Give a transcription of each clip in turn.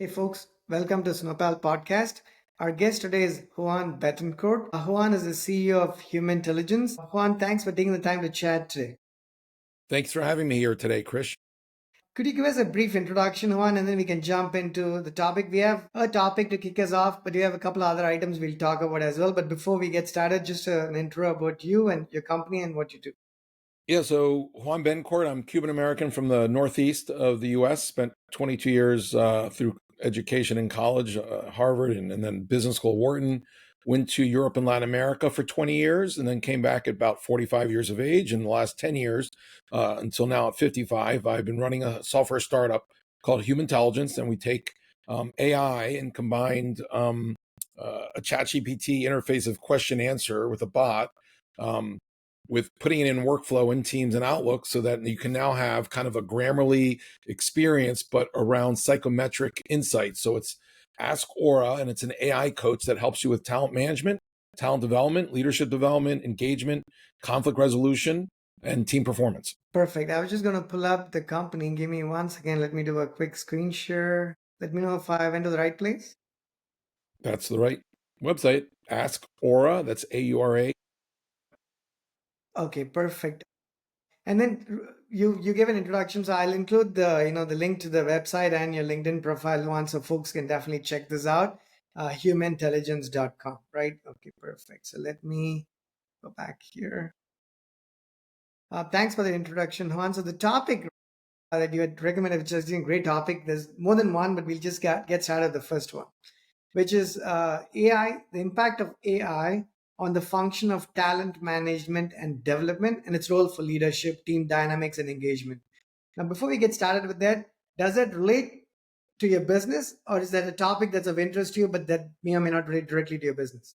Hey folks, welcome to Snowpal Podcast. Our guest today is Juan Betancourt. Juan is the CEO of Humantelligence. Juan, thanks for taking the time to chat today. Thanks for having me here today, Krish. Could you give us a brief introduction, Juan, and then we can jump into the topic? We have a topic to kick us off, but we have a couple of other items we'll talk about as well. But before we get started, just an intro about you and your company and what you do. Yeah, so Juan Betancourt, I'm Cuban American from the Northeast of the U.S. Spent 22 years through education in college, Harvard, and then business school, Wharton. Went to Europe and Latin America for 20 years, and then came back at about 45 years of age. In the last 10 years, until now at 55, I've been running a software startup called Humantelligence, and we take AI and combined a ChatGPT interface of question answer with a bot. With putting it in workflow in Teams and Outlook so that you can now have kind of a Grammarly experience, but around psychometric insights. So it's Ask Aura, and it's an AI coach that helps you with talent management, talent development, leadership development, engagement, conflict resolution, and team performance. Perfect. I was just going to pull up the company. Give me 1 second. Let me do a quick screen share. Let me know if I went to the right place. That's the right website. Ask Aura, that's AURA. Okay, perfect. And then you gave an introduction, so I'll include the link to the website and your LinkedIn profile one, so folks can definitely check this out. Humantelligence.com, right? Okay, perfect. So let me go back here. Thanks for the introduction, Juan. So the topic that you had recommended, which is a great topic. There's more than one, but we'll just get started with the first one, which is AI, the impact of AI on the function of talent management and development and its role for leadership, team dynamics, and engagement. Now, before we get started with that, does that relate to your business, or is that a topic that's of interest to you, but that may or may not relate directly to your business?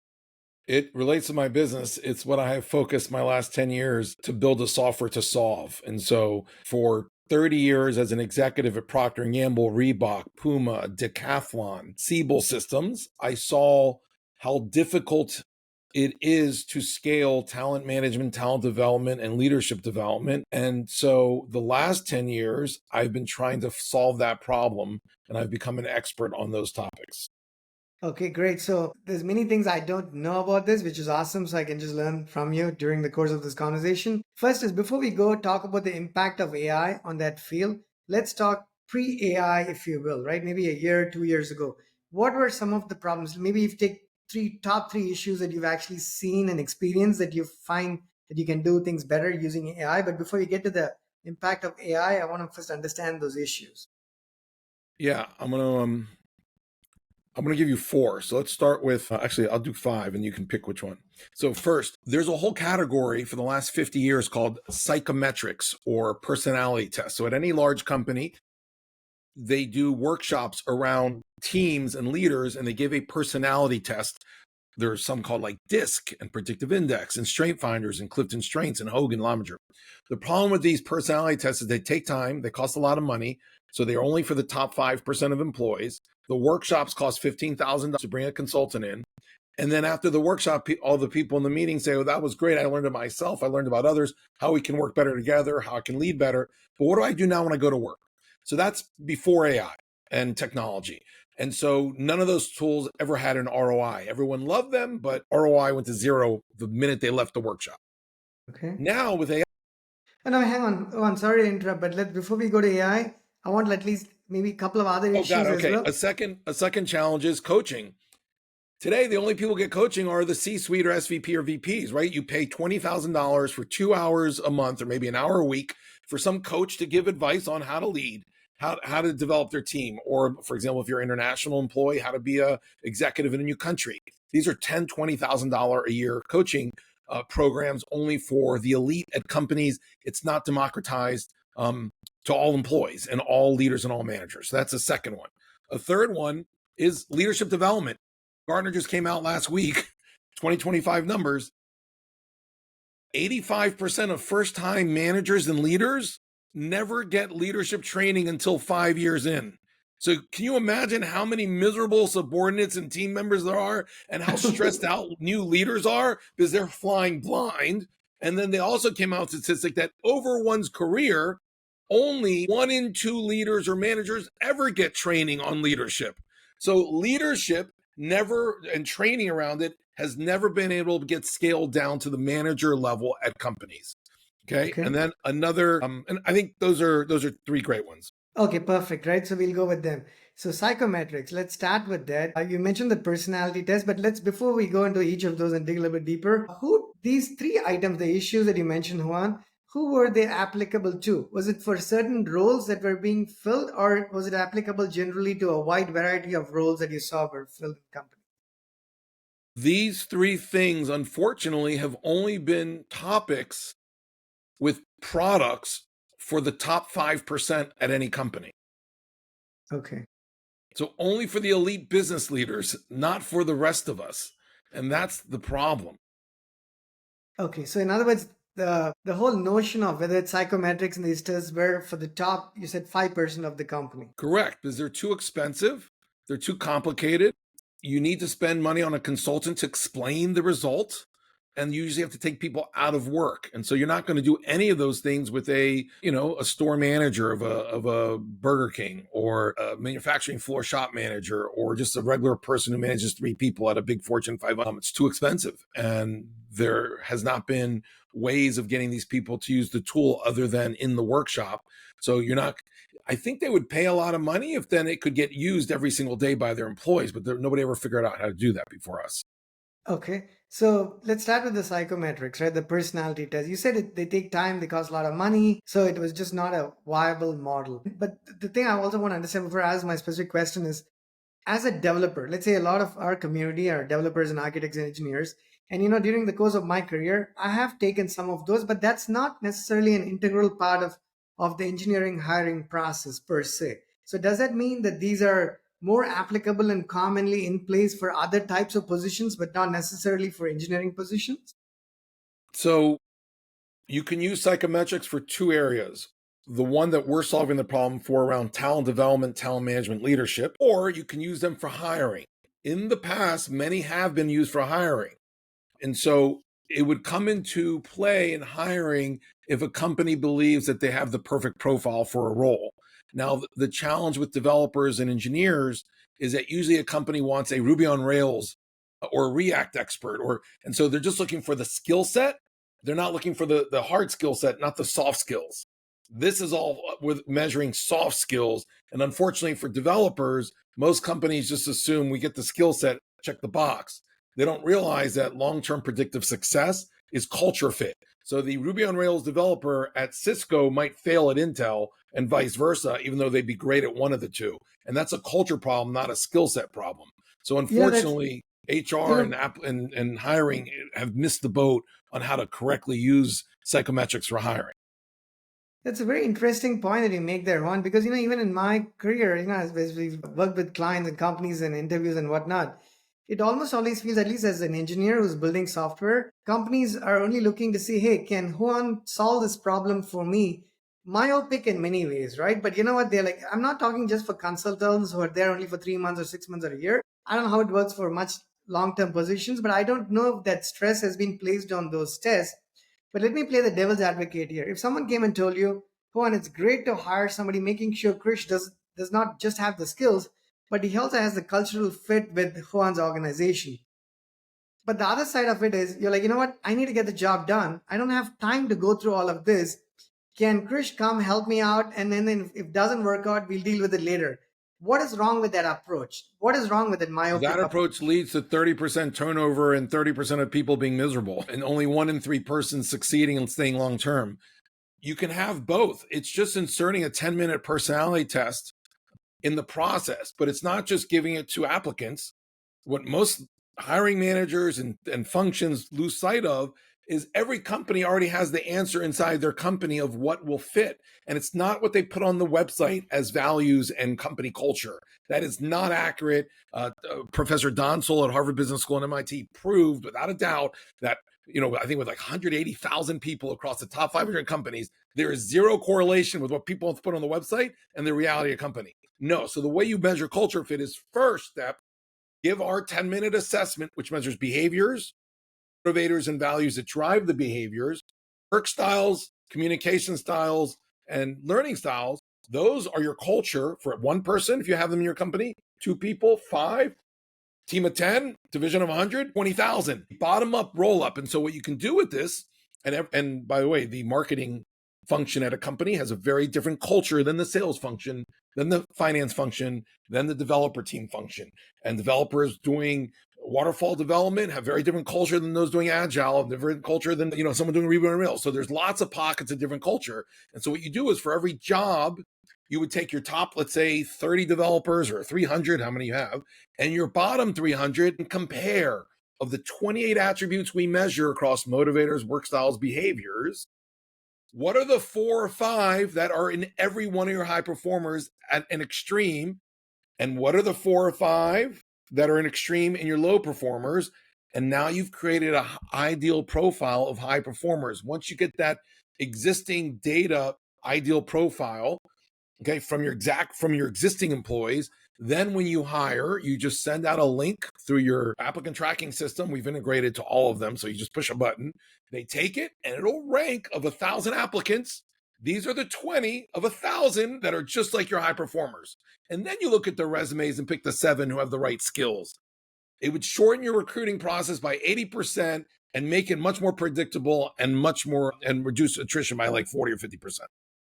It relates to my business. It's what I have focused my last 10 years to build a software to solve. And so for 30 years as an executive at Procter & Gamble, Reebok, Puma, Decathlon, Siebel Systems, I saw how difficult it is to scale talent management, talent development, and leadership development. And so the last 10 years, I've been trying to solve that problem, and I've become an expert on those topics. Okay, great. So there's many things I don't know about this, which is awesome. So I can just learn from you during the course of this conversation. First is before we go talk about the impact of AI on that field, let's talk pre-AI, if you will, right? Maybe a year, 2 years ago. What were some of the problems? Maybe if you take top three issues that you've actually seen and experienced that you find that you can do things better using AI. But before we get to the impact of AI, I want to first understand those issues. Yeah, I'm gonna give you four. So let's start with actually I'll do five, and you can pick which one. So first, there's a whole category for the last 50 years called psychometrics or personality tests. So at any large company, they do workshops around teams and leaders, and they give a personality test. There's some called like DISC and Predictive Index and Strength Finders and Clifton Strengths and Hogan Lominger. The problem with these personality tests is they take time, they cost a lot of money, so they're only for the top 5% of employees. The workshops cost $15,000 to bring a consultant in. And then after the workshop, all the people in the meeting say, oh, that was great. I learned it myself. I learned about others, how we can work better together, how I can lead better. But what do I do now when I go to work? So that's before AI and technology. And so none of those tools ever had an ROI. Everyone loved them, but ROI went to zero the minute they left the workshop. Okay. Now with AI. Oh, no, hang on. Oh, I'm sorry to interrupt, but before we go to AI, I want at least maybe a couple of other issues as Okay. well. A second challenge is coaching. Today, the only people who get coaching are the C-suite or SVP or VPs, right? You pay $20,000 for 2 hours a month or maybe an hour a week for some coach to give advice on how to lead, how to develop their team. Or, for example, if you're an international employee, how to be a executive in a new country. These are $10,000, $20,000 a year coaching programs only for the elite at companies. It's not democratized to all employees and all leaders and all managers. So that's the second one. A third one is leadership development. Gartner just came out last week, 2025 numbers. 85% of first-time managers and leaders never get leadership training until 5 years in. So can you imagine how many miserable subordinates and team members there are and how stressed out new leaders are because they're flying blind? And then they also came out with a statistic that over one's career, only 1 in 2 leaders or managers ever get training on leadership. So leadership never, and training around it, has never been able to get scaled down to the manager level at companies. Okay. Okay. And then another, and I think those are 3 great ones. Okay, perfect. Right. So we'll go with them. So psychometrics, let's start with that. You mentioned the personality test, but before we go into each of those and dig a little bit deeper, these 3 items, the issues that you mentioned, Juan, who were they applicable to? Was it for certain roles that were being filled, or was it applicable generally to a wide variety of roles that you saw were filled in company? These 3 things, unfortunately, have only been topics with products for the top 5% at any company. Okay. So only for the elite business leaders, not for the rest of us. And that's the problem. Okay. So in other words, the whole notion of whether it's psychometrics and these tests were for the top, you said 5% of the company. Correct, because they're too expensive, they're too complicated. You need to spend money on a consultant to explain the result, and you usually have to take people out of work. And so you're not going to do any of those things with a store manager of a Burger King, or a manufacturing floor shop manager, or just a regular person who manages 3 people at a big Fortune 500. It's too expensive, and there has not been ways of getting these people to use the tool other than in the workshop. So I think they would pay a lot of money if then it could get used every single day by their employees, but nobody ever figured out how to do that before us. Okay, so let's start with the psychometrics, right? The personality test. You said they take time, they cost a lot of money, so it was just not a viable model. But the thing I also want to understand before I ask my specific question is, as a developer, let's say a lot of our community are developers and architects and engineers, and during the course of my career, I have taken some of those, but that's not necessarily an integral part of the engineering hiring process per se. So does that mean that these are more applicable and commonly in place for other types of positions, but not necessarily for engineering positions? So you can use psychometrics for 2 areas. The one that we're solving the problem for around talent development, talent management, leadership, or you can use them for hiring. In the past, many have been used for hiring. And so it would come into play in hiring if a company believes that they have the perfect profile for a role. Now, the challenge with developers and engineers is that usually a company wants a Ruby on Rails or a React expert, and so they're just looking for the skill set. They're not looking for the hard skill set, not the soft skills. This is all with measuring soft skills. And unfortunately for developers, most companies just assume we get the skill set, check the box. They don't realize that long-term predictive success is culture fit. So the Ruby on Rails developer at Cisco might fail at Intel, and vice versa, even though they'd be great at one of the two. And that's a culture problem, not a skill set problem. So unfortunately, HR and hiring have missed the boat on how to correctly use psychometrics for hiring. That's a very interesting point that you make there, Juan, because even in my career, as we've worked with clients and companies and interviews and whatnot, it almost always feels, at least as an engineer who's building software, companies are only looking to see, hey, can Juan solve this problem for me? Myopic in many ways, right? But you know what? They're like, I'm not talking just for consultants who are there only for 3 months or 6 months or a year. I don't know how it works for much long-term positions, but I don't know if that stress has been placed on those tests. But let me play the devil's advocate here. If someone came and told you, Juan, it's great to hire somebody, making sure Krish does not just have the skills, but he also has the cultural fit with Juan's organization. But the other side of it is, you're like, you know what? I need to get the job done. I don't have time to go through all of this. Can Krish come help me out? And then if it doesn't work out, we'll deal with it later. What is wrong with that approach? What is wrong with that myopic That approach leads to 30% turnover and 30% of people being miserable, and only 1 in 3 persons succeeding and staying long term. You can have both. It's just inserting a 10-minute personality test in the process, but it's not just giving it to applicants. What most hiring managers and functions lose sight of is every company already has the answer inside their company of what will fit. And it's not what they put on the website as values and company culture. That is not accurate. Professor Donsel at Harvard Business School and MIT proved without a doubt that, I think with like 180,000 people across the top 500 companies, there is zero correlation with what people put on the website and the reality of company. No. So the way you measure culture fit is, first step, give our 10-minute assessment, which measures behaviors, motivators, and values that drive the behaviors, work styles, communication styles, And learning styles, those are your culture for one person, if you have them in your company, two people, five, team of 10, division of 100, 20,000, bottom up, roll up. And so what you can do with this, and by the way, the marketing function at a company has a very different culture than the sales function, than the finance function, than the developer team function. And developers doing waterfall development have very different culture than those doing agile, different culture than someone doing Ruby on Rails. So there's lots of pockets of different culture. And so what you do is for every job, you would take your top, let's say 30 developers or 300, how many you have, and your bottom 300 and compare of the 28 attributes we measure across motivators, work styles, behaviors. What are the 4 or 5 that are in every one of your high performers at an extreme? And what are the 4 or 5 that are an extreme in your low performers? And now you've created an ideal profile of high performers. Once you get that existing data ideal profile, okay, from your existing employees, then when you hire, you just send out a link through your applicant tracking system. We've integrated to all of them. So you just push a button, they take it, and it'll rank of 1,000 applicants. These are the 20 of 1,000 that are just like your high performers. And then you look at their resumes and pick the 7 who have the right skills. It would shorten your recruiting process by 80% and make it much more predictable and reduce attrition by like 40 or 50%.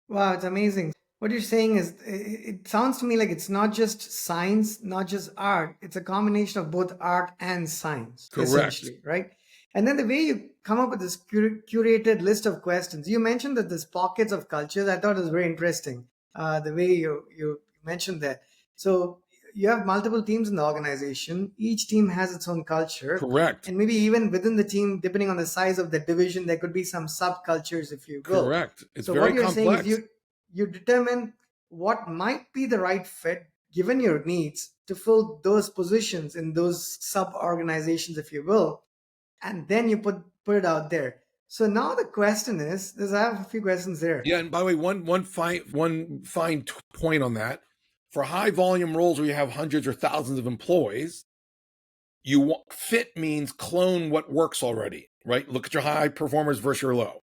Wow, it's amazing. What you're saying is, it sounds to me like it's not just science, not just art. It's a combination of both art and science, Correct. essentially, right? And then the way you come up with this curated list of questions, you mentioned that there's pockets of cultures. I thought it was very interesting, the way you mentioned that. So you have multiple teams in the organization. Each team has its own culture. Correct. And maybe even within the team, depending on the size of the division, there could be some subcultures, if you will. Correct. It's So very what you're complex. saying is you determine what might be the right fit given your needs to fill those positions in those sub organizations, if you will, and then you put it out there. So now the question is, I have a few questions there. Yeah, and by the way, one fine point on that: for high volume roles where you have hundreds or thousands of employees, fit means clone what works already, right? Look at your high performers versus your low.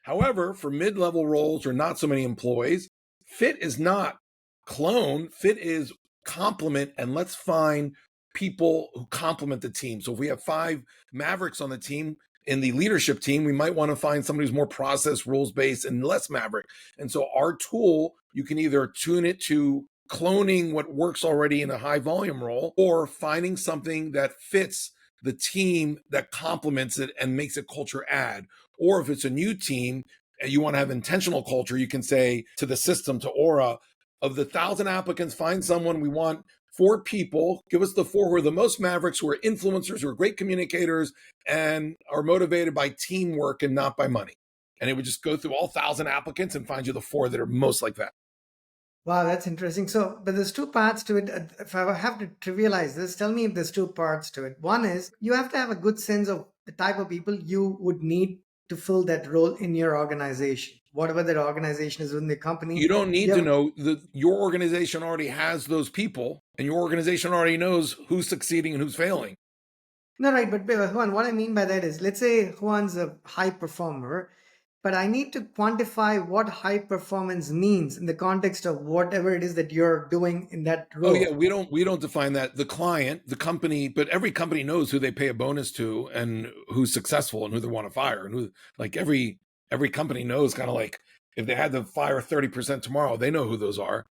However, for mid-level roles or not so many employees, fit is not clone. Fit is complement, and let's find people who complement the team. So if we have 5 mavericks on the team, in the leadership team, we might want to find somebody who's more process, rules-based, and less maverick. And so our tool, you can either tune it to cloning what works already in a high volume role, or finding something that fits the team that complements it and makes it culture add. Or if it's a new team and you want to have intentional culture, you can say to the system, to Aura, of the 1,000 applicants, find someone. We want 4 people. Give us the 4 who are the most mavericks, who are influencers, who are great communicators, and are motivated by teamwork and not by money. And it would just go through all 1,000 applicants and find you the 4 that are most like that. Wow, that's interesting. So, but there's 2 parts to it. If I have to trivialize this, tell me if there's 2 parts to it. One is you have to have a good sense of the type of people you would need to fill that role in your organization, whatever that organization is within the company. You don't need to know that your organization already has those people, and your organization already knows who's succeeding and who's failing. No, right. But Juan, what I mean by that is, let's say Juan's a high performer, but I need to quantify what high performance means in the context of whatever it is that you're doing in that role. Oh yeah, we don't define that. The client, the company, but every company knows who they pay a bonus to and who's successful and who they want to fire, and who, like every company knows, kind of like if they had to fire 30% tomorrow, they know who those are.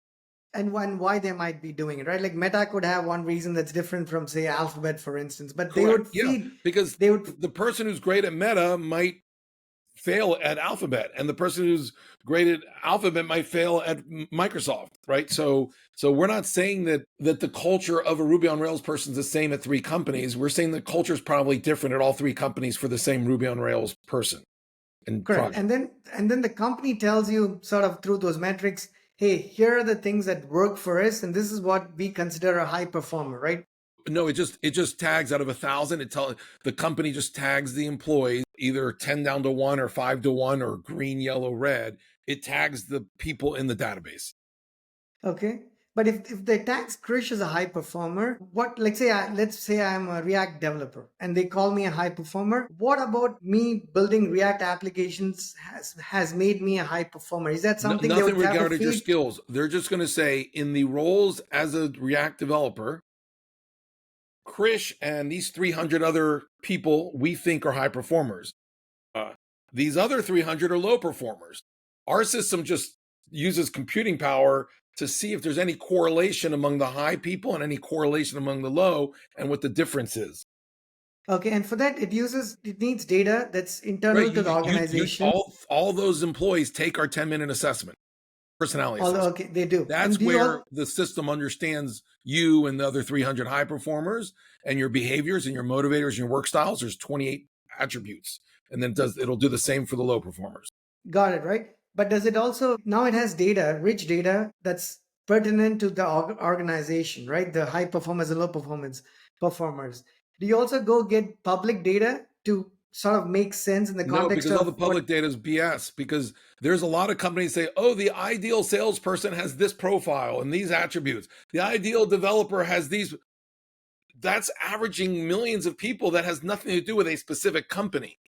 And why they might be doing it, right? Like Meta could have one reason that's different from, say, Alphabet, for instance, but they would feed, because the person who's great at Meta might fail at Alphabet, and the person who's great at Alphabet might fail at Microsoft, right? So we're not saying that the culture of a Ruby on Rails person is the same at 3 companies. We're saying the culture is probably different at all 3 companies for the same Ruby on Rails person. And correct. And then the company tells you sort of through those metrics, hey, here are the things that work for us, and this is what we consider a high performer, right? No, it just tags out of 1,000. The company just tags the employees either 10 down to 1 or 5 to 1 or green, yellow, red. It tags the people in the database. Okay. But if the tags Krish is a high performer, what let's say I'm a React developer and they call me a high performer. What about me building React applications has made me a high performer? Is that something they Nothing would have to regarding your feed? skills. They're just going to say in the roles as a React developer, Krish and these 300 other people we think are high performers. These other 300 are low performers. Our system just uses computing power to see if there's any correlation among the high people and any correlation among the low and what the difference is. Okay, and for that it needs data that's internal Right. to the organization. All those employees take our 10-minute assessment, personality assessment. Okay, they do. That's And where the system understands you and the other 300 high performers and your behaviors and your motivators and your work styles. There's 28 attributes, and then it'll do the same for the low performers. Got it, right? But does it also, now it has data, rich data that's pertinent to the organization, right? The high performers and low performers. Do you also go get public data to sort of make sense in the No, context because of all the public data is BS. Because there's a lot of companies say, oh, the ideal salesperson has this profile and these attributes. The ideal developer has these. That's averaging millions of people. That has nothing to do with a specific company.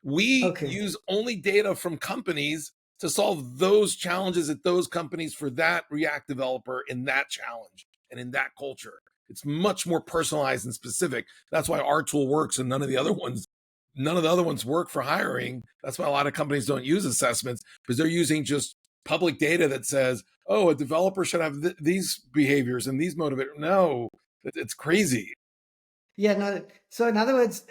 We use only data from companies to solve those challenges at those companies for that React developer in that challenge and in that culture. It's much more personalized and specific. That's why our tool works and none of the other ones work for hiring. That's why a lot of companies don't use assessments, because they're using just public data that says, oh, a developer should have these behaviors and these motivators. No, it's crazy. Yeah, no. So in other words,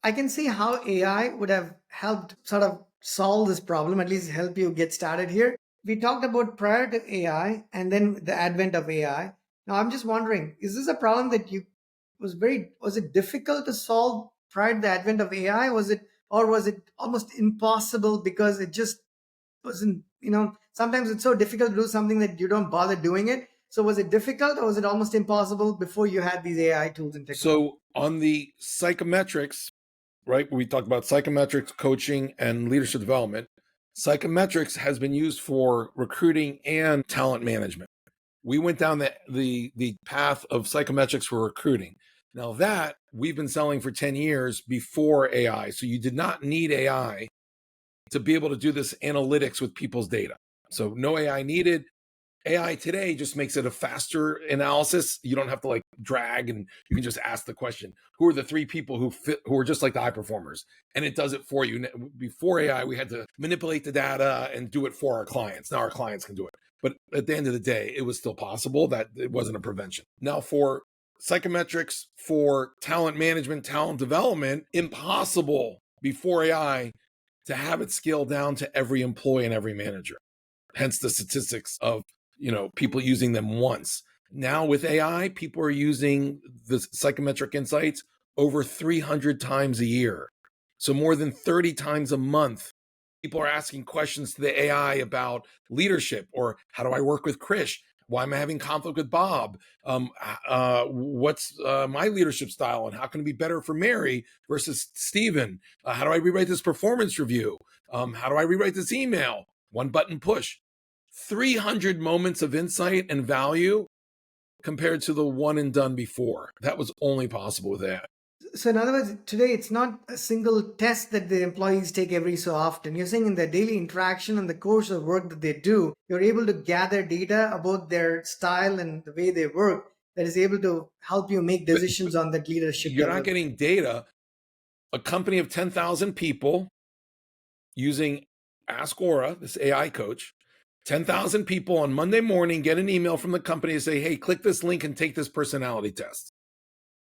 I can see how AI would have helped sort of solve this problem, at least help you get started here. We talked about prior to AI and then the advent of AI. Now I'm just wondering, is this a problem that was it difficult to solve prior to the advent of AI? Was it almost impossible because it just wasn't, sometimes it's so difficult to do something that you don't bother doing it. So was it difficult or was it almost impossible before you had these AI tools and technology? So on the psychometrics, right, we talked about psychometrics, coaching, and leadership development. Psychometrics has been used for recruiting and talent management. We went down the path of psychometrics for recruiting. Now that we've been selling for 10 years before AI. So you did not need AI to be able to do this analytics with people's data. So no AI needed. AI today just makes it a faster analysis. You don't have to drag, and you can just ask the question, who are the 3 people who are just like the high performers? And it does it for you. Before AI, we had to manipulate the data and do it for our clients. Now our clients can do it. But at the end of the day, it was still possible. That it wasn't a prevention. Now for psychometrics, for talent management, talent development, impossible before AI to have it scale down to every employee and every manager. Hence the statistics of people using them once. Now with AI, people are using the psychometric insights over 300 times a year. So more than 30 times a month, people are asking questions to the AI about leadership, or how do I work with Krish? Why am I having conflict with Bob? What's my leadership style, and how can it be better for Mary versus Steven? How do I rewrite this performance review? How do I rewrite this email? One button push. 300 moments of insight and value compared to the one and done before. That was only possible with AI. So in other words, today it's not a single test that the employees take every so often. You're saying in their daily interaction and the course of work that they do, you're able to gather data about their style and the way they work that is able to help you make decisions on that leadership. You're not getting data. A company of 10,000 people using Ask Aura, this AI coach, 10,000 people on Monday morning get an email from the company to say, hey, click this link and take this personality test.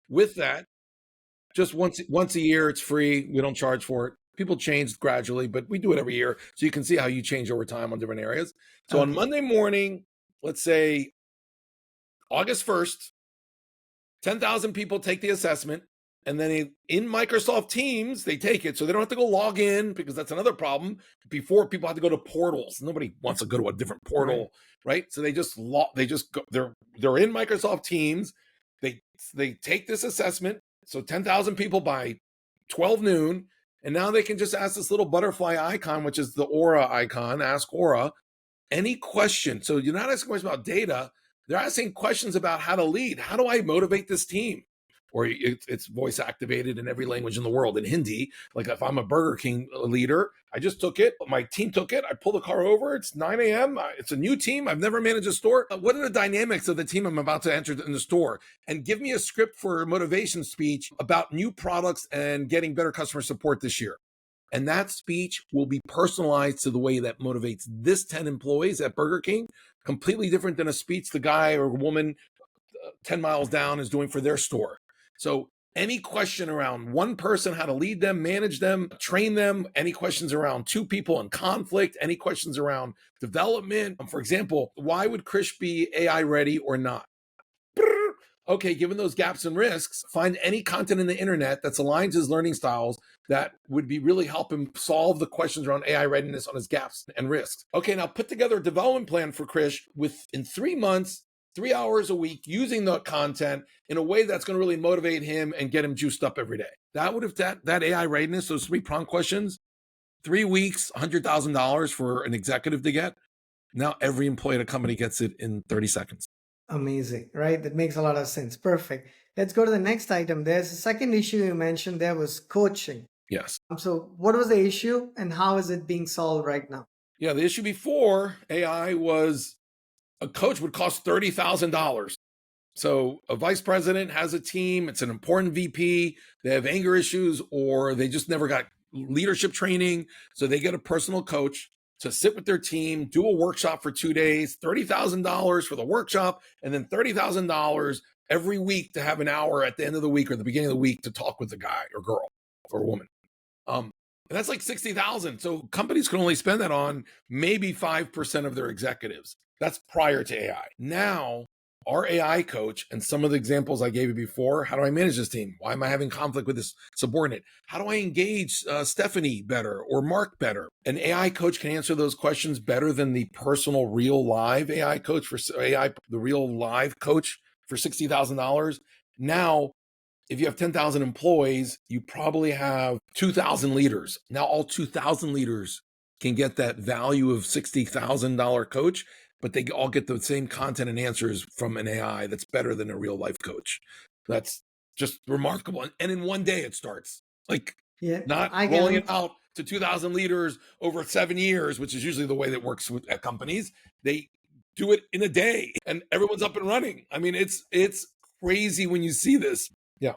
With that, just once a year, it's free. We don't charge for it. People change gradually, but we do it every year. So you can see how you change over time on different areas. So on Monday morning, let's say August 1st, 10,000 people take the assessment. And then in Microsoft Teams, they take it. So they don't have to go log in, because that's another problem. Before, people had to go to portals. Nobody wants to go to a different portal, right? So they just go, they're in Microsoft Teams. They take this assessment. So 10,000 people by 12 noon. And now they can just ask this little butterfly icon, which is the Aura icon, Ask Aura, any question. So you're not asking questions about data. They're asking questions about how to lead. How do I motivate this team? Or it's voice activated in every language in the world. In Hindi, like if I'm a Burger King leader, I just took it. My team took it. I pull the car over. It's 9 a.m. It's a new team. I've never managed a store. What are the dynamics of the team I'm about to enter in the store? And give me a script for a motivation speech about new products and getting better customer support this year. And that speech will be personalized to the way that motivates this 10 employees at Burger King, completely different than a speech the guy or woman 10 miles down is doing for their store. So any question around one person, how to lead them, manage them, train them, any questions around two people in conflict, any questions around development. For example, why would Krish be AI ready or not? Okay, given those gaps and risks, find any content in the internet that's aligned to his learning styles that would be really help him solve the questions around AI readiness on his gaps and risks. Okay, now put together a development plan for Krish in 3 months, 3 hours a week, using the content in a way that's going to really motivate him and get him juiced up every day. That would have that AI readiness, those 3 prompt questions, 3 weeks, $100,000 for an executive to get. Now every employee at a company gets it in 30 seconds. Amazing, right? That makes a lot of sense. Perfect. Let's go to the next item. There's a second issue you mentioned there was coaching. Yes. So what was the issue and how is it being solved right now? Yeah, the issue before AI was a coach would cost $30,000. So a vice president has a team, it's an important VP, they have anger issues, or they just never got leadership training. So they get a personal coach to sit with their team, do a workshop for 2 days, $30,000 for the workshop, and then $30,000 every week to have an hour at the end of the week or the beginning of the week to talk with the guy or girl or woman. And that's like 60,000. So companies can only spend that on maybe 5% of their executives. That's prior to AI. Now, our AI coach and some of the examples I gave you before, how do I manage this team? Why am I having conflict with this subordinate? How do I engage Stephanie better or Mark better? An AI coach can answer those questions better than the personal real live AI coach for AI, the real live coach for $60,000. Now, if you have 10,000 employees, you probably have 2,000 leaders. Now all 2,000 leaders can get that value of $60,000 coach, but they all get the same content and answers from an AI that's better than a real life coach. That's just remarkable. And in one day it starts. Like not rolling it out to 2,000 leaders over 7 years, which is usually the way that works at companies. They do it in a day and everyone's up and running. I mean, it's crazy when you see this. Yeah.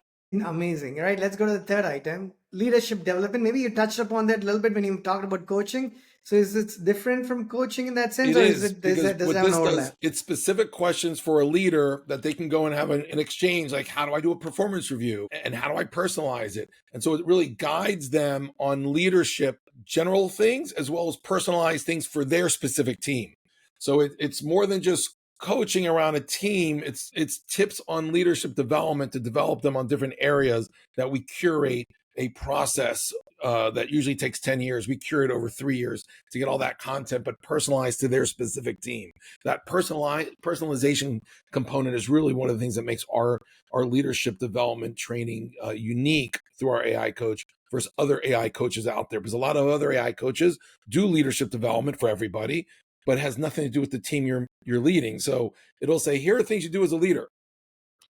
Amazing. All right, let's go to the third item, leadership development. Maybe you touched upon that a little bit when you talked about coaching. So is it different from coaching in that sense? Does it have an overlap? It's specific questions for a leader that they can go and have an exchange, like how do I do a performance review and how do I personalize it? And so it really guides them on leadership, general things, as well as personalized things for their specific team. So it's more than just coaching around a team. It's tips on leadership development to develop them on different areas that we curate a process that usually takes 10 years. We curate over 3 years to get all that content, but personalized to their specific team. That personalization component is really one of the things that makes our leadership development training unique through our AI coach versus other AI coaches out there. Because a lot of other AI coaches do leadership development for everybody, but it has nothing to do with the team you're leading. So it'll say, here are things you do as a leader.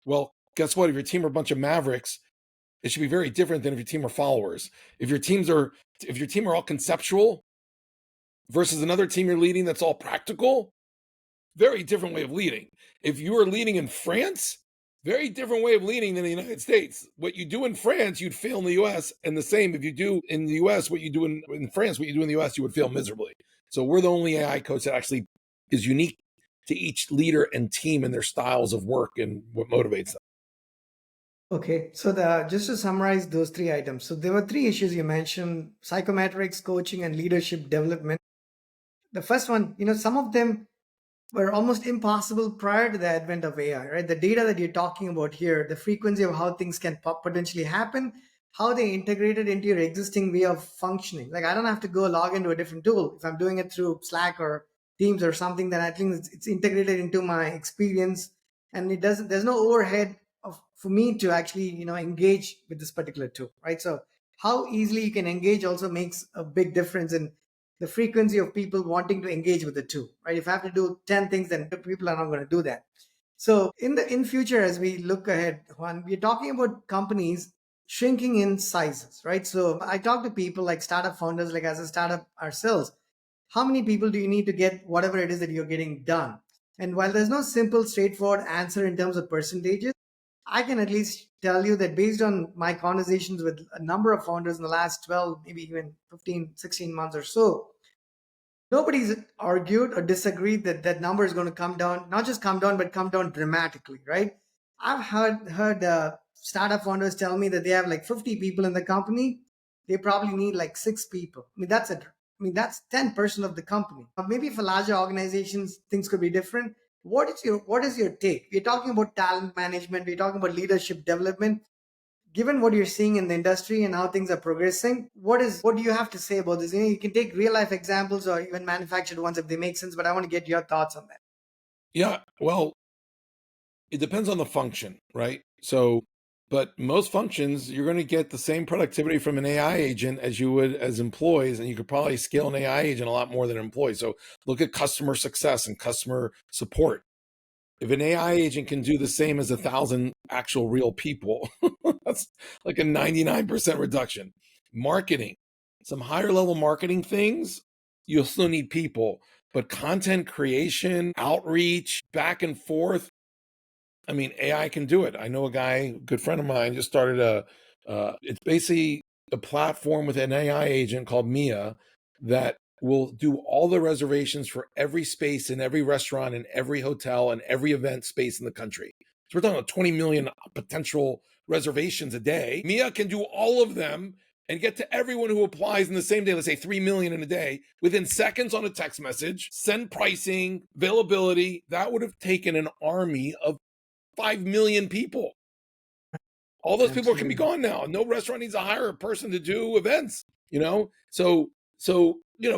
Well, guess what? If your team are a bunch of mavericks, it should be very different than if your team are followers. If your team are all conceptual versus another team you're leading that's all practical, very different way of leading. If you are leading in France, very different way of leading than the United States. What you do in France, you'd fail in the US. And the same, if you do in the US, what you do in France, what you do in the US, you would fail miserably. So we're the only AI coach that actually is unique to each leader and team and their styles of work and what motivates them. Okay, so just to summarize those 3 items. So there were 3 issues you mentioned: psychometrics, coaching, and leadership development. The first one, some of them were almost impossible prior to the advent of AI, right? The data that you're talking about here, the frequency of how things can potentially happen, how they integrated into your existing way of functioning. Like I don't have to go log into a different tool. If I'm doing it through Slack or Teams or something, then I think it's integrated into my experience, and there's no overhead for me to actually engage with this particular tool, right? So how easily you can engage also makes a big difference in the frequency of people wanting to engage with the tool, right? If I have to do 10 things, then people are not going to do that. So in future, as we look ahead, Juan, we're talking about companies shrinking in sizes, right? So I talk to people like startup founders, like as a startup ourselves, how many people do you need to get whatever it is that you're getting done? And while there's no simple, straightforward answer in terms of percentages, I can at least tell you that based on my conversations with a number of founders in the last 12, maybe even 15, 16 months or so, nobody's argued or disagreed that that number is going to come down, not just come down, but come down dramatically, right? I've heard startup founders tell me that they have like 50 people in the company. They probably need like 6 people. That's 10% of the company. Maybe for larger organizations, things could be different. What is your take? We're talking about talent management. We're talking about leadership development. Given what you're seeing in the industry and how things are progressing, what do you have to say about this? You can take real life examples or even manufactured ones if they make sense, but I want to get your thoughts on that. Yeah, well, it depends on the function, right? So, but most functions, you're going to get the same productivity from an AI agent as you would as employees, and you could probably scale an AI agent a lot more than an employee. So look at customer success and customer support. If an AI agent can do the same as 1,000 actual real people, that's like a 99% reduction. Marketing, some higher level marketing things, you'll still need people, but content creation, outreach, back and forth, I mean, AI can do it. I know a guy, a good friend of mine, just started it's basically a platform with an AI agent called Mia that will do all the reservations for every space in every restaurant and every hotel and every event space in the country. So we're talking about 20 million potential reservations a day. Mia can do all of them and get to everyone who applies in the same day, let's say 3 million in a day, within seconds on a text message, send pricing, availability. That would have taken an army of 5 million people. All those people can be gone now. No restaurant needs to hire a person to do events, you know? So,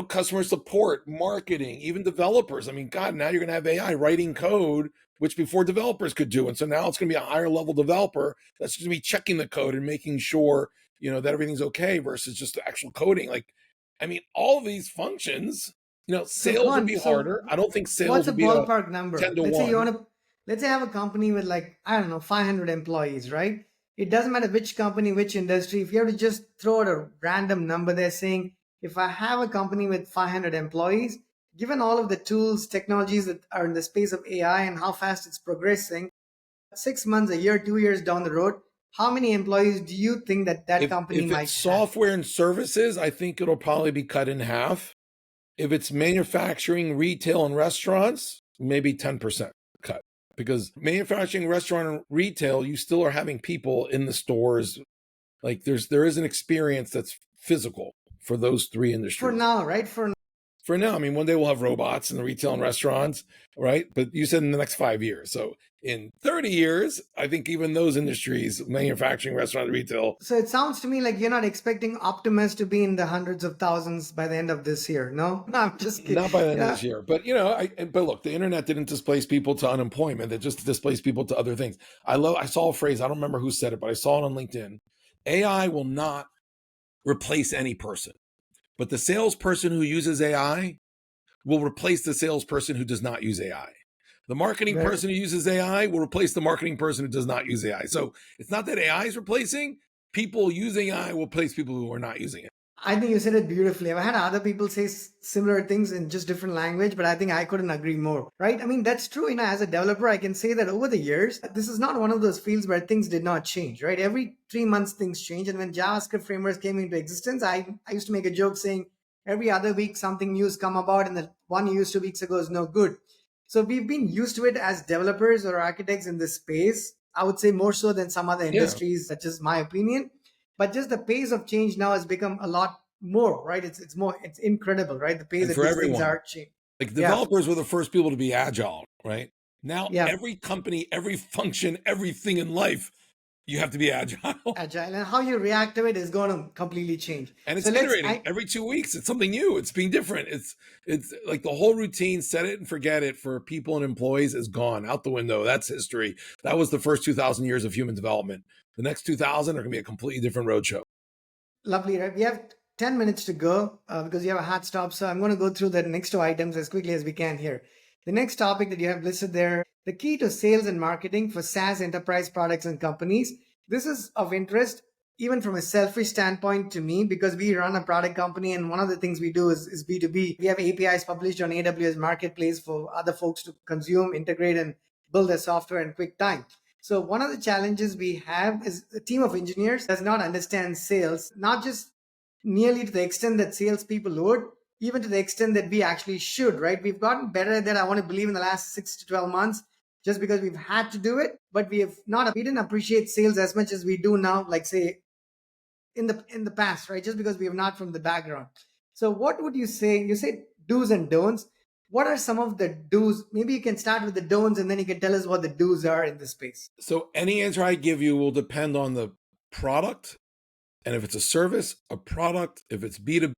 customer support, marketing, even developers. I mean, God, now you're going to have AI writing code, which before developers could do. And so now it's going to be a higher level developer that's going to be checking the code and making sure, that everything's okay versus just the actual coding. Like, I mean, all of these functions, sales would be harder. I don't think sales What's a would be a ballpark number? 10 to Let's say 1. you want to, let's say I have a company with like, I don't know, 500 employees, right? It doesn't matter which company, which industry. If you have to just throw out a random number, they're saying, if I have a company with 500 employees, given all of the tools, technologies that are in the space of AI and how fast it's progressing, 6 months, a year, 2 years down the road, how many employees do you think that company If might it's have? software and services, I think it'll probably be cut in half. If it's manufacturing, retail, and restaurants, maybe 10% cut. Because manufacturing, restaurant, and retail, you still are having people in the stores. Like there is an experience that's physical for those three industries. For now, right? For now, I mean, one day we'll have robots in the retail and restaurants, right? But you said in the next 5 years. So in 30 years, I think even those industries, manufacturing, restaurant, retail. So it sounds to me like you're not expecting Optimus to be in the hundreds of thousands by the end of this year. No, no, I'm just kidding. Not by the end of this year. But, but look, the internet didn't displace people to unemployment. It just displaced people to other things. I saw a phrase, I don't remember who said it, but I saw it on LinkedIn. AI will not replace any person, but the salesperson who uses AI will replace the salesperson who does not use AI. The marketing person who uses AI will replace the marketing person who does not use AI. So it's not that AI is replacing. People using AI will replace people who are not using it. I think you said it beautifully. I've had other people say similar things in just different language, but I think I couldn't agree more, right? I mean, that's true. As a developer, I can say that over the years, this is not one of those fields where things did not change, right? Every 3 months, things change. And when JavaScript frameworks came into existence, I used to make a joke saying every other week, something new has come about, and the one you used 2 weeks ago is no good. So we've been used to it as developers or architects in this space. I would say more so than some other industries. That's just my opinion. But just the pace of change now has become a lot more, right? It's incredible, right? The pace that these things are changing. Like developers were the first people to be agile, right? Now every company, every function, everything in life, you have to be agile. Agile, and how you react to it is going to completely change. And it's iterating every 2 weeks. It's something new. It's being different. It's like the whole routine, set it and forget it for people and employees is gone out the window. That's history. That was the first 2,000 years of human development. The next 2,000 are going to be a completely different roadshow. Lovely, right? We have 10 minutes to go because you have a hard stop. So I'm going to go through the next two items as quickly as we can here. The next topic that you have listed there, the key to sales and marketing for SaaS enterprise products and companies. This is of interest even from a selfish standpoint to me, because we run a product company and one of the things we do is B2B. We have APIs published on AWS Marketplace for other folks to consume, integrate, and build their software in quick time. So one of the challenges we have is a team of engineers does not understand sales, not just nearly to the extent that salespeople would, even to the extent that we actually should, right? We've gotten better at that, I want to believe, in the last 6 to 12 months, just because we've had to do it, but we didn't appreciate sales as much as we do now, like say in the past, right? Just because we have not from the background. So what would you say? You say do's and don'ts. What are some of the do's? Maybe you can start with the don'ts and then you can tell us what the do's are in this space. So any answer I give you will depend on the product. And if it's a service, a product, if it's B2B.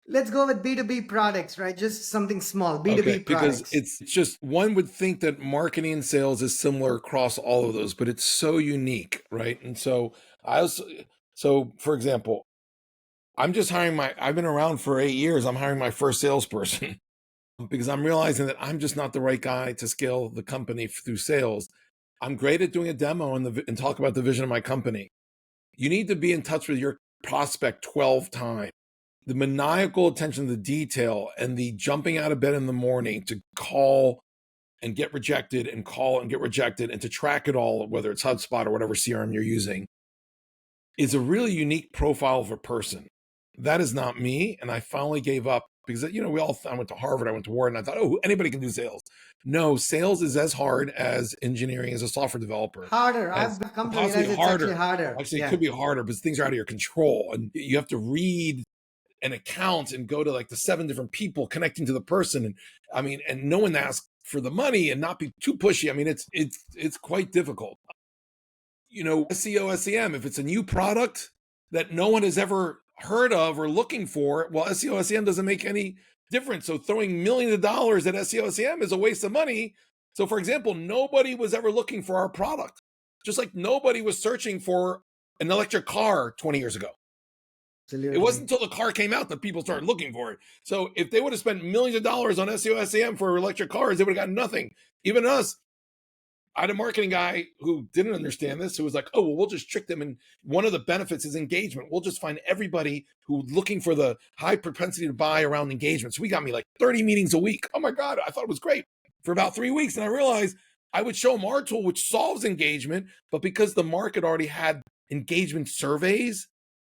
Let's go with B2B products, right? Just something small, B2B Okay, because products. it's just, one would think that marketing and sales is similar across all of those, but it's so unique, right? And so for example, I've been around for 8 years. I'm hiring my first salesperson because I'm realizing that I'm just not the right guy to scale the company through sales. I'm great at doing a demo and talk about the vision of my company. You need to be in touch with your prospect 12 times. The maniacal attention to detail and the jumping out of bed in the morning to call and get rejected and call and get rejected and to track it all, whether it's HubSpot or whatever CRM you're using, is a really unique profile of a person. That is not me. And I finally gave up because, I went to Harvard, I went to Wharton, and I thought, anybody can do sales. No, sales is as hard as engineering as a software developer. Harder. I've come to realize it's actually harder. Actually, it could be harder because things are out of your control and you have to read an account and go to like the 7 different people connecting to the person. And no one asks for the money and not be too pushy. It's quite difficult. SEO, SEM, if it's a new product that no one has ever heard of or looking for, well, SEO, SEM doesn't make any difference. So throwing millions of dollars at SEO, SEM is a waste of money. So for example, nobody was ever looking for our product, just like nobody was searching for an electric car 20 years ago. Absolutely. It wasn't until the car came out that people started looking for it. So if they would have spent millions of dollars on SEO, SEM for electric cars, they would have gotten nothing. Even us, I had a marketing guy who didn't understand this, who was like, we'll just trick them. And one of the benefits is engagement. We'll just find everybody who's looking for the high propensity to buy around engagement. So we got me like 30 meetings a week. Oh my God, I thought it was great for about 3 weeks. And I realized I would show them our tool, which solves engagement. But because the market already had engagement surveys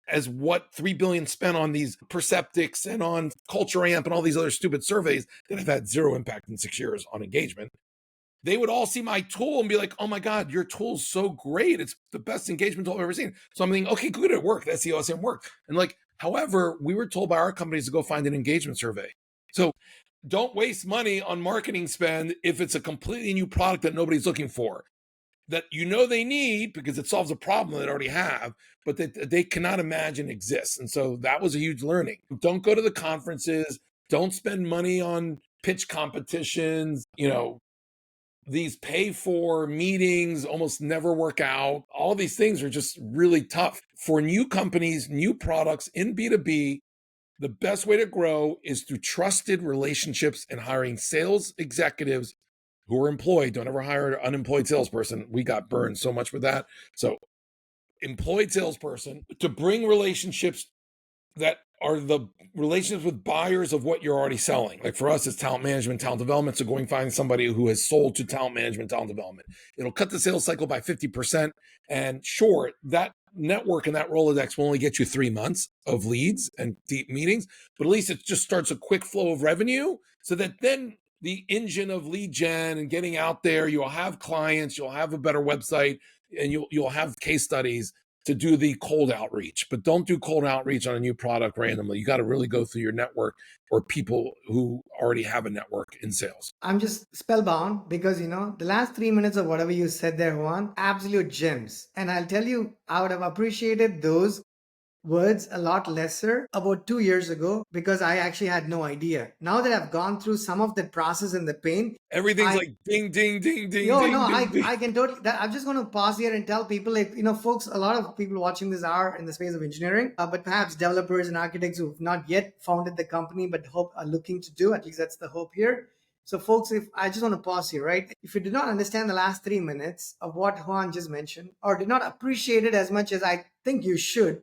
as what 3 billion spent on these Perceptics and on Culture Amp and all these other stupid surveys that have had zero impact in 6 years on engagement, they would all see my tool and be like, oh my God, your tool's so great. It's the best engagement tool I've ever seen. So I'm thinking, okay, good, it worked. The SEO, SEM worked. And however, we were told by our companies to go find an engagement survey. So don't waste money on marketing spend if it's a completely new product that nobody's looking for, that they need because it solves a problem they already have, but that they cannot imagine exists. And so that was a huge learning. Don't go to the conferences. Don't spend money on pitch competitions. These pay for meetings almost never work out. All these things are just really tough. For new companies, new products in B2B, the best way to grow is through trusted relationships and hiring sales executives who are employed. Don't ever hire an unemployed salesperson. We got burned so much with that. So employed salesperson to bring relationships that are the relationships with buyers of what you're already selling. Like for us, it's talent management, talent development. So going find somebody who has sold to talent management, talent development. It'll cut the sales cycle by 50%. And sure, that network and that Rolodex will only get you 3 months of leads and deep meetings, but at least it just starts a quick flow of revenue so that then the engine of lead gen and getting out there, you'll have clients, you'll have a better website, and you'll have case studies to do the cold outreach. But don't do cold outreach on a new product randomly. You got to really go through your network or people who already have a network in sales. I'm just spellbound because, the last 3 minutes of whatever you said there, Juan, absolute gems. And I'll tell you, I would have appreciated those words a lot lesser about 2 years ago because I actually had no idea. Now that I've gone through some of the process and the pain, Everything's I like ding, ding, ding, ding, yo no ding, ding, ding. I can totally that I'm just going to pause here and tell people, like, folks, a lot of people watching this are in the space of engineering, but perhaps developers and architects who've not yet founded the company but hope are looking to do, at least that's the hope here. So folks, if I just want to pause here, right? If you did not understand the last 3 minutes of what Juan just mentioned, or did not appreciate it as much as I think you should,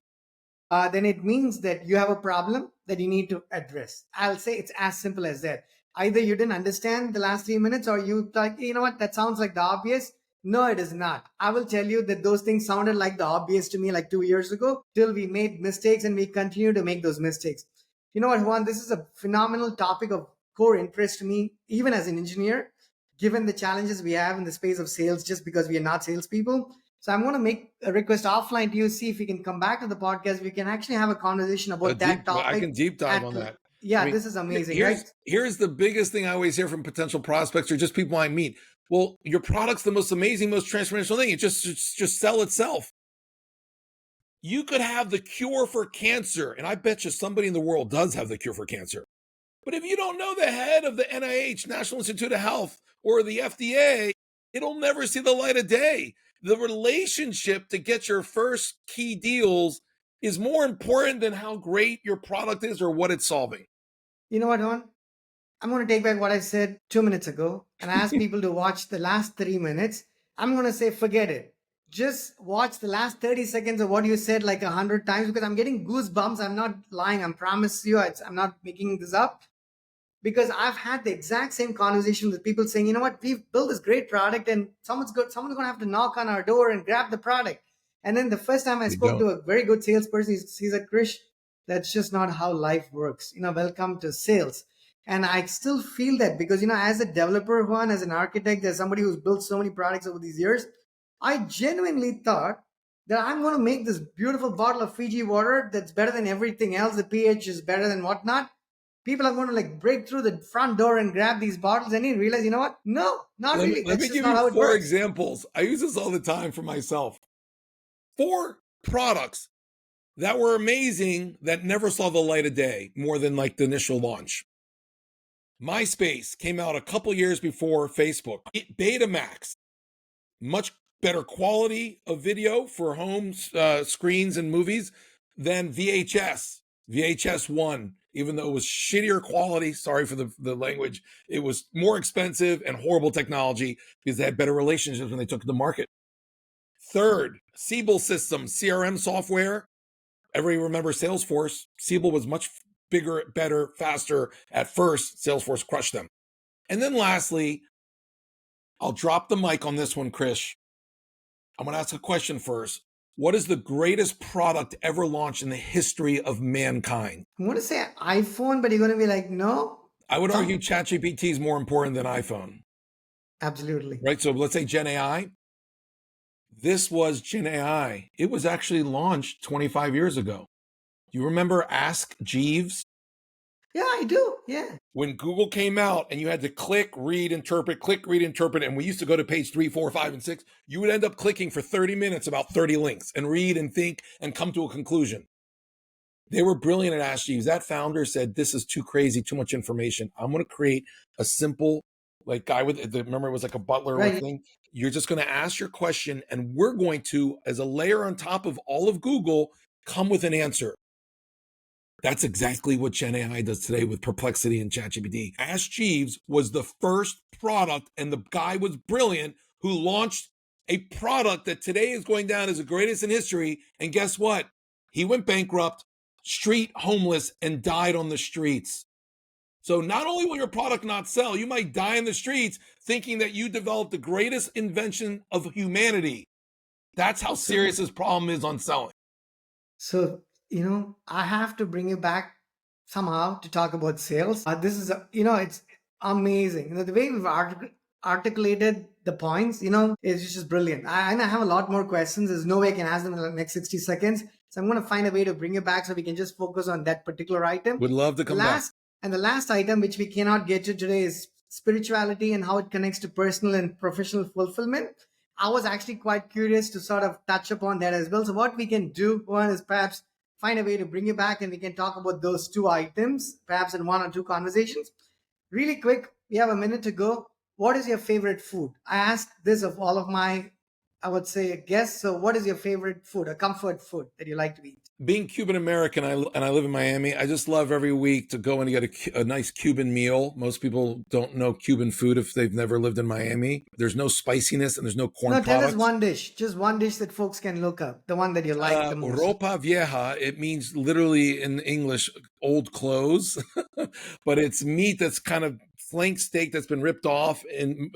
then it means that you have a problem that you need to address. I'll say it's as simple as that. Either you didn't understand the last 3 minutes, or you like, you know what, that sounds like the obvious. No, it is not. I will tell you that those things sounded like the obvious to me like 2 years ago, till we made mistakes and we continue to make those mistakes. You know what, Juan, this is a phenomenal topic of core interest to me, even as an engineer, given the challenges we have in the space of sales, just because we are not salespeople. So I'm going to make a request offline to you, see if we can come back to the podcast. We can actually have a conversation about that I topic. can deep dive on that. Yeah, I mean, this is amazing, here's right? here's the biggest thing I always hear from potential prospects or just people I meet. Well, your product's the most amazing, most transformational thing. It just sell itself. You could have the cure for cancer, and I bet you somebody in the world does have the cure for cancer. But if you don't know the head of the NIH, National Institute of Health, or the FDA, it'll never see the light of day. The relationship to get your first key deals is more important than how great your product is or what it's solving. You know what, Juan? I'm going to take back what I said 2 minutes ago and ask people to watch the last 3 minutes. I'm going to say, forget it. Just watch the last 30 seconds of what you said like 100 times, because I'm getting goosebumps. I'm not lying. I promise you, I'm not making this up. Because I've had the exact same conversation with people saying, you know what, we've built this great product and someone's going to have to knock on our door and grab the product. And then the first time I They spoke don't. to a very good salesperson, he said, Krish, that's just not how life works. Welcome to sales. And I still feel that because, as a developer, Juan, as an architect, as somebody who's built so many products over these years, I genuinely thought that I'm going to make this beautiful bottle of Fiji water that's better than everything else. The pH is better than whatnot. People are going to like break through the front door and grab these bottles, and you realize, you know what? No, not Let me, really. let That's me just give not you how it 4 works. examples. I use this all the time for myself. 4 products that were amazing that never saw the light of day more than like the initial launch. MySpace came out a couple years before Facebook. Betamax, much better quality of video for home screens and movies than VHS. VHS 1, even though it was shittier quality, sorry for the language, it was more expensive and horrible technology because they had better relationships when they took it to market. Third, Siebel Systems, CRM software. Everybody remembers Salesforce. Siebel was much bigger, better, faster. At first, Salesforce crushed them. And then lastly, I'll drop the mic on this one, Krish. I'm going to ask a question first. What is the greatest product ever launched in the history of mankind? I'm going to say iPhone, but you're going to be like, no. I would argue ChatGPT is more important than iPhone. Absolutely. Right? So let's say Gen AI. This was Gen AI. It was actually launched 25 years ago. You remember Ask Jeeves? Yeah, I do. Yeah. When Google came out and you had to click, read, interpret, and we used to go to page 3, 4, 5, and 6, you would end up clicking for 30 minutes about 30 links and read and think and come to a conclusion. They were brilliant at Ask Jeeves. That founder said, this is too crazy, too much information. I'm going to create a simple, like guy with, remember it was like a butler Right. thing. You're just going to ask your question and we're going to, as a layer on top of all of Google, come with an answer. That's exactly what Gen AI does today with Perplexity and ChatGPT. Ask Jeeves was the first product, and the guy was brilliant who launched a product that today is going down as the greatest in history. And guess what? He went bankrupt, street homeless, and died on the streets. So not only will your product not sell, you might die in the streets thinking that you developed the greatest invention of humanity. That's how serious this problem is on selling. So, I have to bring you back somehow to talk about sales. This is, it's amazing. The way we've articulated the points, is just brilliant. And I have a lot more questions. There's no way I can ask them in the next 60 seconds. So I'm going to find a way to bring you back so we can just focus on that particular item. Would love to come back. And the last item, which we cannot get to today, is spirituality and how it connects to personal and professional fulfillment. I was actually quite curious to sort of touch upon that as well. So what we can do, one is perhaps find a way to bring you back and we can talk about those two items, perhaps in one or two conversations. Really quick, we have a minute to go. What is your favorite food? I asked this of all of my, I would say, guests. So what is your favorite food, a comfort food that you like to eat? Being Cuban American, and I live in Miami, I just love every week to go and get a nice Cuban meal. Most people don't know Cuban food if they've never lived in Miami. There's no spiciness and there's no corn No, tell products. us one dish, just one dish that folks can look up, the one that you like the most. Ropa vieja, it means literally in English, old clothes, but it's meat that's kind of flank steak that's been ripped off and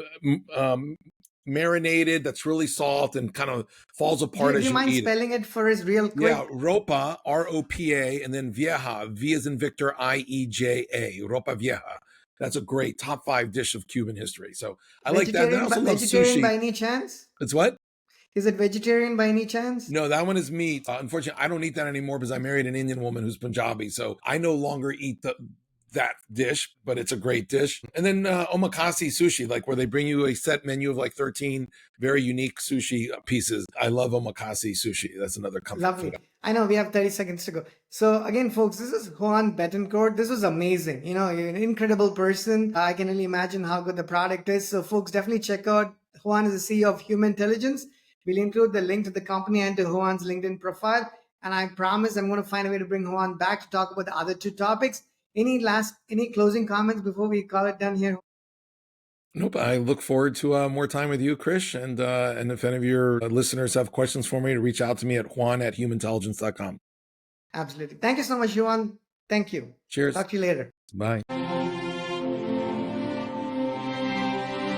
marinated, that's really soft and kind of falls apart Do as you you mind eat it. spelling it for us real quick? Yeah, ropa, R-O-P-A, and then vieja, V as in Victor, I-E-J-A, ropa vieja. That's a great top 5 dish of Cuban history. So I like that. And I also love vegetarian sushi. by any chance? It's what? Is it vegetarian by any chance? No, that one is meat. Unfortunately, I don't eat that anymore because I married an Indian woman who's Punjabi. So I no longer eat that dish, but it's a great dish. And then omakase sushi, like where they bring you a set menu of like 13 very unique sushi pieces. I love omakase sushi. That's another comfort Lovely. food. I know we have 30 seconds to go. So again, folks, this is Juan Betancourt. This was amazing. You're an incredible person. I can only imagine how good the product is. So folks, definitely check out. Juan is the CEO of Humantelligence. We'll include the link to the company and to Juan's LinkedIn profile. And I promise I'm going to find a way to bring Juan back to talk about the other two topics. Any closing comments before we call it done here? Nope. I look forward to more time with you, Krish. And if any of your listeners have questions for me, to reach out to me at juan@humantelligence.com. Absolutely. Thank you so much, Juan. Thank you. Cheers. Talk to you later. Bye.